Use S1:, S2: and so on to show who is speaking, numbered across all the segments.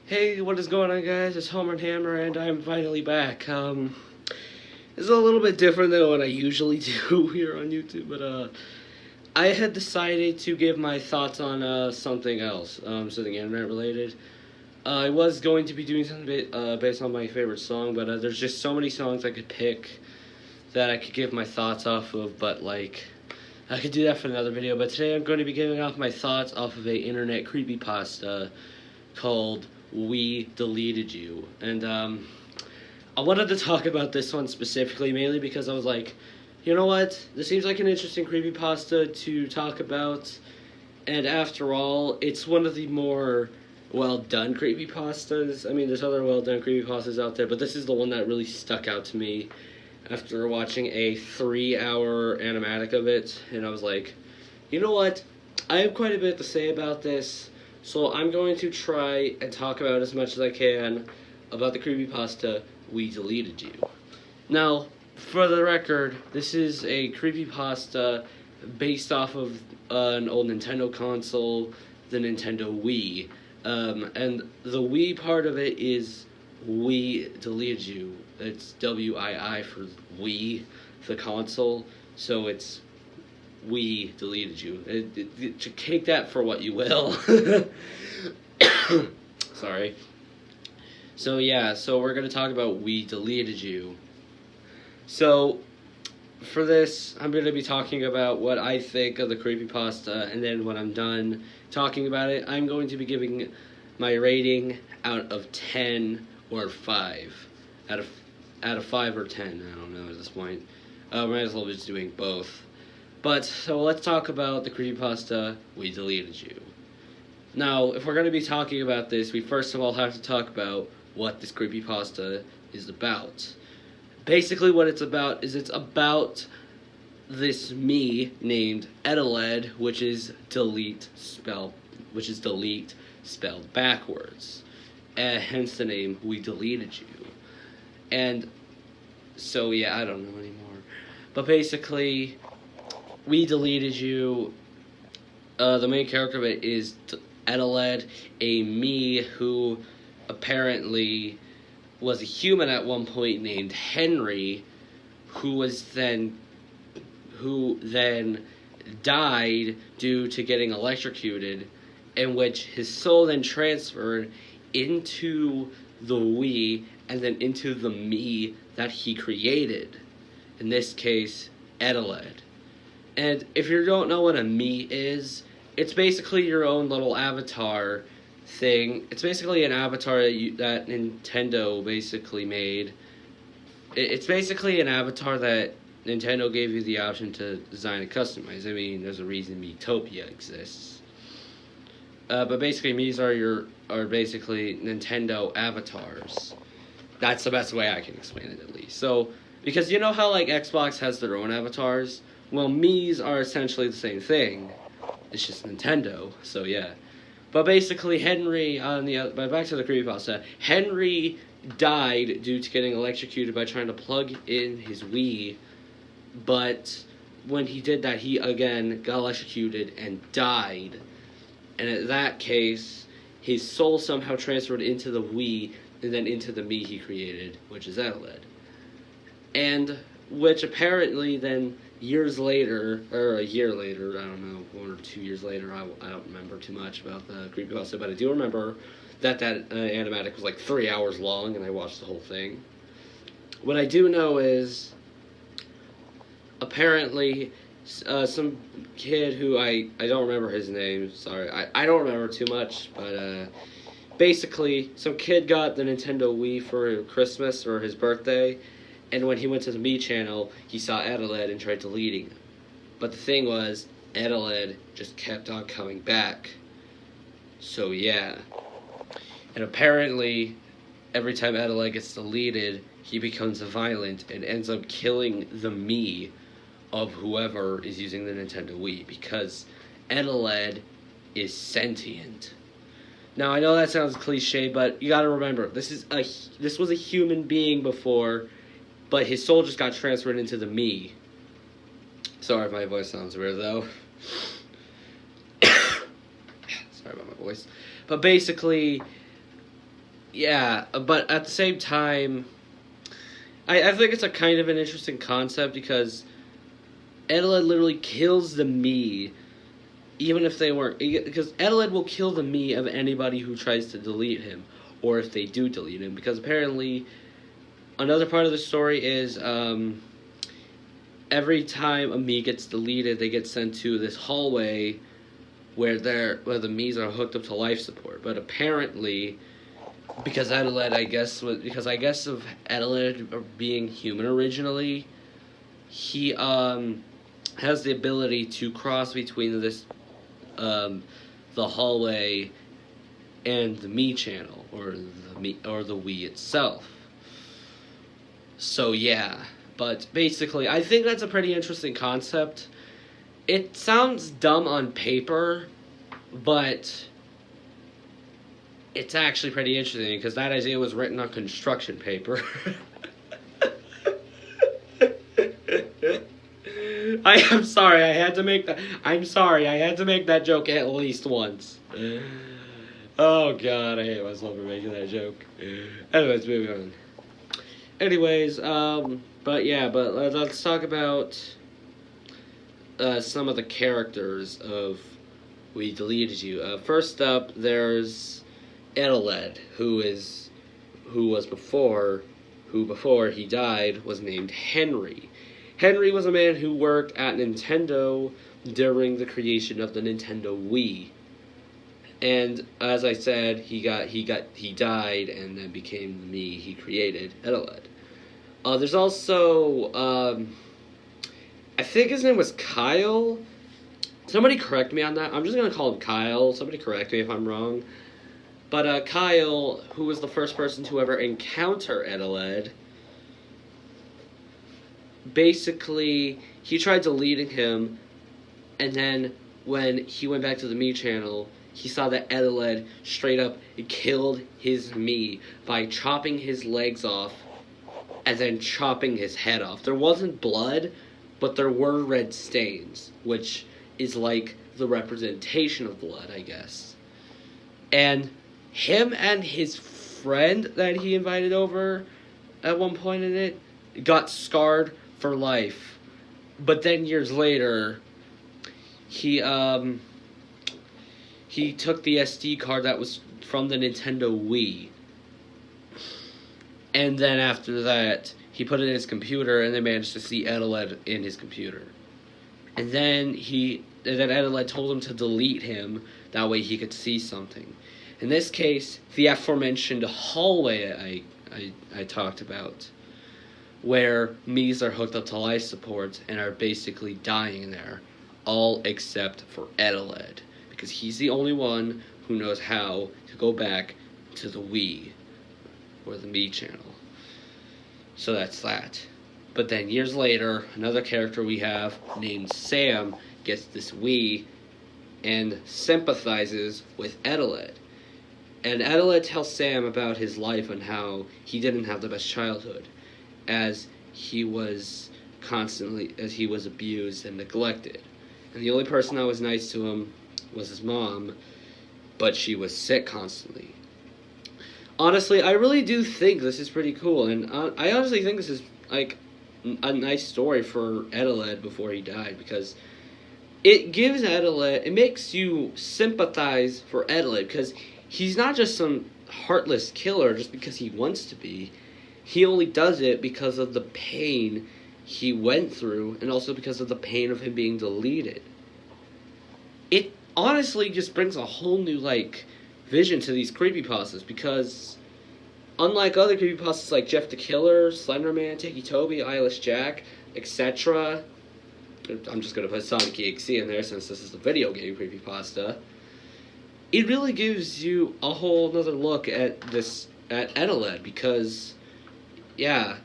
S1: Hey, what is going on, guys? It's Homer and Hammer, and I'm finally back. This is a little bit different than what I usually do here on YouTube, but I had decided to give my thoughts on something else, something internet related. I was going to be doing something based on my favorite song, but there's just so many songs I could pick that I could give my thoughts off of, but like, I could do that for another video. But today I'm going to be giving off my thoughts off of a internet creepypasta called We Deleted You. And I wanted to talk about this one specifically, mainly because I was like, you know what, this seems like an interesting creepypasta to talk about, and after all, it's one of the more well-done creepypastas. I mean, there's other well-done creepypastas out there, but this is the one that really stuck out to me after watching a 3-hour animatic of it, and I was like, you know what, I have quite a bit to say about this, so I'm going to try and talk about as much as I can about the creepypasta We Deleted You. Now, for the record, this is a creepypasta based off of an old Nintendo console, the Nintendo Wii. And the Wii part of it is We Deleted You. It's W-I-I for Wii, the console, so it's We Deleted You. Take that for what you will. Sorry. So yeah, so we're going to talk about We Deleted You. So, for this, I'm going to be talking about what I think of the creepypasta, and then when I'm done talking about it, I'm going to be giving my rating out of 10 or 5. Out of 5 or 10, I don't know at this point. Might as well be just doing both. But, so let's talk about the creepypasta We Deleted You. Now, if we're going to be talking about this, we first of all have to talk about what this creepypasta is about. Basically what it's about is it's about this me named Edeled, which is delete spelled backwards. Hence the name We Deleted You. And so yeah, I don't know anymore. But basically, We Deleted You, the main character of it is Edeled, a me who apparently was a human at one point named Henry, who then died due to getting electrocuted, in which his soul then transferred into the Wii and then into the me that he created. In this case, Edeled. And if you don't know what a me is, it's basically your own little avatar thing. It's basically an avatar that Nintendo basically made. It's basically an avatar that Nintendo gave you the option to design and customize. I mean, there's a reason Miitopia exists. But basically, Miis are basically Nintendo avatars. That's the best way I can explain it, at least. So, because you know how like Xbox has their own avatars? Well, Miis are essentially the same thing. It's just Nintendo. So yeah. But basically, Henry, back to the creepypasta, Henry died due to getting electrocuted by trying to plug in his Wii, but when he did that, he again got electrocuted and died. And in that case, his soul somehow transferred into the Wii, and then into the me he created, which is Edeled. And which apparently then years later, or a year later, I don't know, 1 or 2 years later, I don't remember too much about the creepypasta, but I do remember that animatic was like 3 hours long, and I watched the whole thing. What I do know is, apparently, some kid who I don't remember his name, sorry, I don't remember too much, but basically, some kid got the Nintendo Wii for Christmas or his birthday, and when he went to the Me channel, he saw Edeled and tried deleting him. But the thing was, Edeled just kept on coming back. So yeah. And apparently, every time Edeled gets deleted, he becomes violent and ends up killing the me of whoever is using the Nintendo Wii, because Edeled is sentient. Now, I know that sounds cliche, but you gotta remember, this was a human being before, but his soul just got transferred into the me. Sorry if my voice sounds weird, though. Sorry about my voice. But basically, yeah, but at the same time, I think it's a kind of an interesting concept because Adelaide literally kills the me, even if they weren't. Because Adelaide will kill the me of anybody who tries to delete him, or if they do delete him. Because apparently, another part of the story is every time a me gets deleted, they get sent to this hallway where the Mies are hooked up to life support. But apparently, because Adelaide, I guess of Adelaide being human originally, he has the ability to cross between this the hallway and the me channel, or the we itself. So yeah, but basically, I think that's a pretty interesting concept. It sounds dumb on paper, but it's actually pretty interesting because that idea was written on construction paper. I'm sorry, I had to make that. I'm sorry, I had to make that joke at least once. Oh god, I hate myself for making that joke. Anyways, moving on. Anyways, but let's talk about some of the characters of We Deleted You. First up, there's Adelaide, who before he died was named Henry. Henry was a man who worked at Nintendo during the creation of the Nintendo Wii. And as I said, he died and then became the me he created, Adelaide. There's also I think his name was Kyle. Somebody correct me on that. I'm just gonna call him Kyle. Somebody correct me if I'm wrong. But Kyle, who was the first person to ever encounter Adelaide, basically, he tried deleting him, and then when he went back to the me channel, he saw that Adelaide straight up killed his me by chopping his legs off and then chopping his head off. There wasn't blood, but there were red stains, which is like the representation of blood, I guess. And him and his friend that he invited over at one point in it got scarred for life. But then years later, he took the SD card that was from the Nintendo Wii. And then after that, he put it in his computer and they managed to see Adelaide in his computer. And then Adelaide told him to delete him, that way he could see something. In this case, the aforementioned hallway I talked about, where Mies are hooked up to life support and are basically dying there, all except for Adelaide, because he's the only one who knows how to go back to the Wii, or the Me channel. So that's that. But then years later, another character we have named Sam gets this Wii and sympathizes with Adelaide. And Adelaide tells Sam about his life and how he didn't have the best childhood, as he was abused and neglected. And the only person that was nice to him was his mom, but she was sick constantly. Honestly, I really do think this is pretty cool, and I honestly think this is like a nice story for Adelaide before he died, because it makes you sympathize for Adelaide, because he's not just some heartless killer just because he wants to be. He only does it because of the pain he went through, and also because of the pain of him being deleted. It honestly just brings a whole new, vision to these creepypastas, because unlike other creepypastas like Jeff the Killer, Slenderman, Takey Toby, Eilish Jack, etc., I'm just going to put Sonic EXE in there since this is a video game creepypasta, it really gives you a whole other look at Adelaide, because, yeah.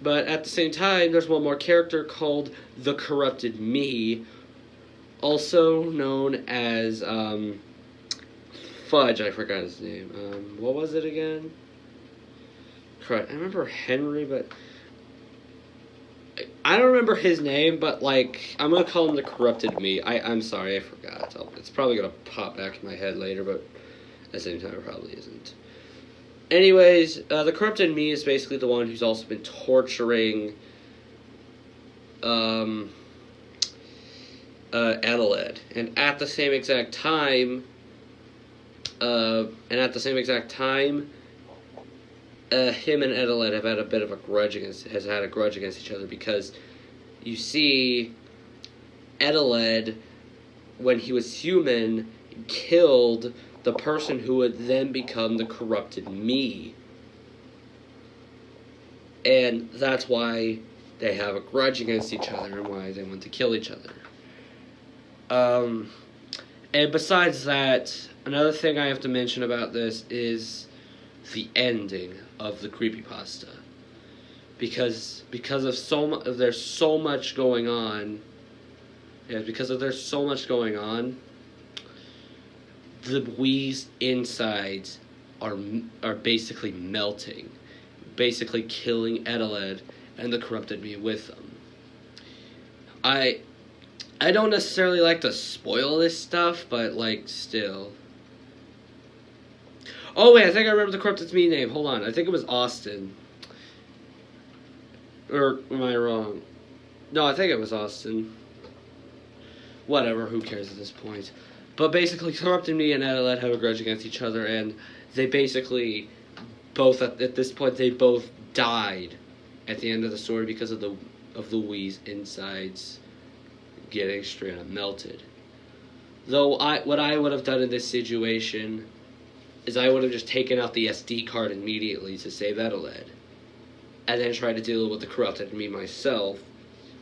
S1: But at the same time, there's one more character called the Corrupted Me, also known as, Fudge, I forgot his name. What was it again? I remember Henry, but I don't remember his name, but, I'm gonna call him the Corrupted Me. I'm sorry, I forgot. It's probably gonna pop back in my head later, but the same time, it probably isn't. Anyways, the corrupted me is basically the one who's also been torturing Adelaide, and at the same exact time, him and Adelaide have had a bit of a grudge against each other, because you see, Adelaide, when he was human, killed the person who would then become the corrupted me. And that's why they have a grudge against each other and why they want to kill each other. And besides that, another thing I have to mention about this is the ending of the creepypasta. Because of there's so much going on. Yeah, there's so much going on. The Wii's insides are basically melting, basically killing Adelaide and the corrupted me with them. I don't necessarily like to spoil this stuff, but like still. Oh wait, I think I remember the corrupted me name. Hold on, I think it was Austin. Or am I wrong? No, I think it was Austin. Whatever, who cares at this point? But basically, Corrupted Me and Adelaide have a grudge against each other, and they basically both, at this point, they both died at the end of the story because of the Wii's insides getting straight up melted. Though what I would have done in this situation is I would have just taken out the SD card immediately to save Adelaide, and then tried to deal with the Corrupted Me myself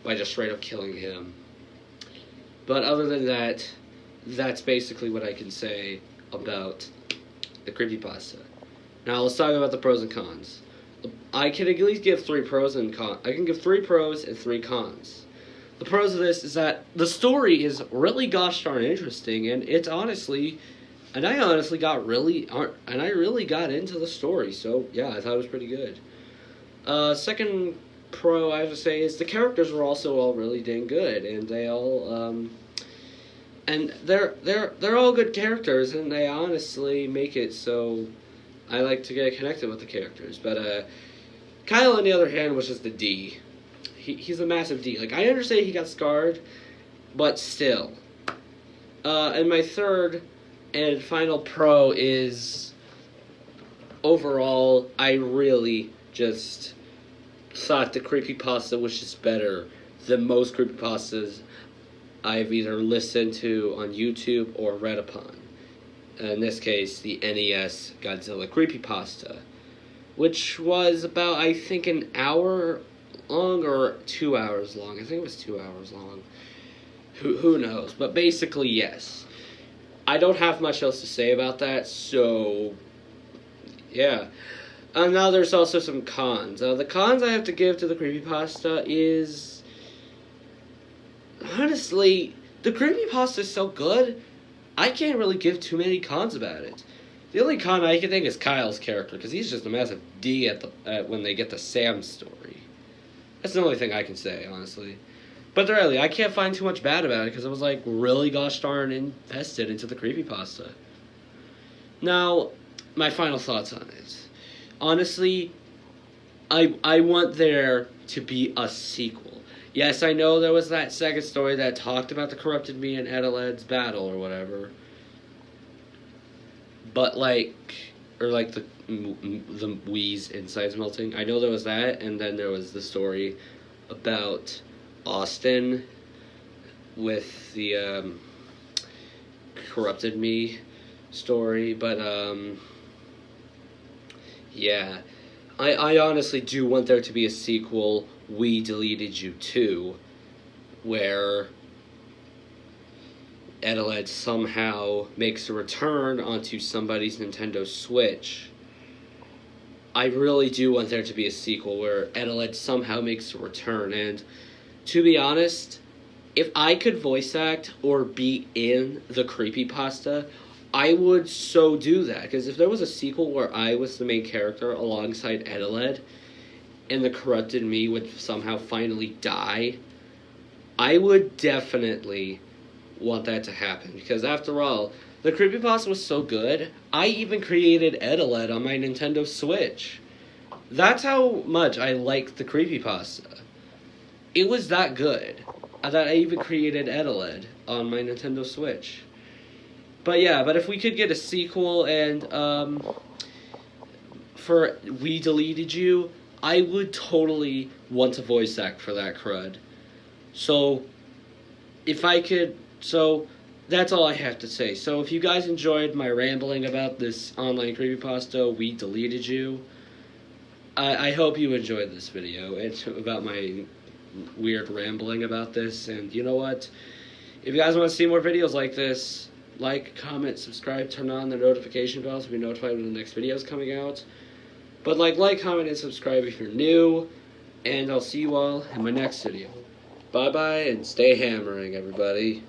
S1: by just straight up killing him. But other than that, that's basically what I can say about the creepypasta. Now let's talk about the pros and cons. I can at least give 3 pros and cons. I can give 3 pros and 3 cons. The pros of this is that the story is really gosh darn interesting, and I honestly got really into the story. So yeah, I thought it was pretty good. Second pro I have to say is the characters were also all really dang good, and they all and they're all good characters, and they honestly make it so I like to get connected with the characters. But Kyle, on the other hand, was just a D. He's a massive D. Like, I understand he got scarred, but still. And my third and final pro is, overall, I really just thought the creepypasta was just better than most creepypastas I've either listened to on YouTube or read upon. In this case, the NES Godzilla creepypasta, which was about, I think, an hour long or 2 hours long. I think it was 2 hours long. Who knows? But basically, yes. I don't have much else to say about that, so yeah. Now there's also some cons. The cons I have to give to the creepypasta is, honestly, the creepypasta is so good, I can't really give too many cons about it. The only con I can think is Kyle's character, because he's just a massive D at when they get to Sam's story. That's the only thing I can say, honestly. But really, I can't find too much bad about it, because I was like really gosh darn invested into the creepypasta. Now, my final thoughts on it. Honestly, I want there to be a sequel. Yes, I know there was that second story that talked about the corrupted me and Adelaide's battle or whatever. But the Wii's insides melting. I know there was that, and then there was the story about Austin with the corrupted me story, but yeah, I honestly do want there to be a sequel, We Deleted You 2, where Adelaide somehow makes a return onto somebody's Nintendo Switch. I really do want there to be a sequel where Adelaide somehow makes a return, and to be honest, if I could voice act or be in the creepypasta, I would so do that, because if there was a sequel where I was the main character alongside Adelaide, and the corrupted me would somehow finally die, I would definitely want that to happen, because after all, The Creepypasta was so good, I even created Ediled on my Nintendo Switch. That's how much I liked the Creepypasta. It was that good that I even created Ediled on my Nintendo Switch. But yeah, but if we could get a sequel and, for We Deleted You, I would totally want to voice act for that crud. So, if I could, so, that's all I have to say. So, if you guys enjoyed my rambling about this online creepypasta, We Deleted You, I hope you enjoyed this video. It's about my weird rambling about this, and you know what? If you guys want to see more videos like this, like, comment, subscribe, turn on the notification bell to be notified when the next video is coming out. But like, comment, and subscribe if you're new, and I'll see you all in my next video. Bye-bye, and stay hammering, everybody.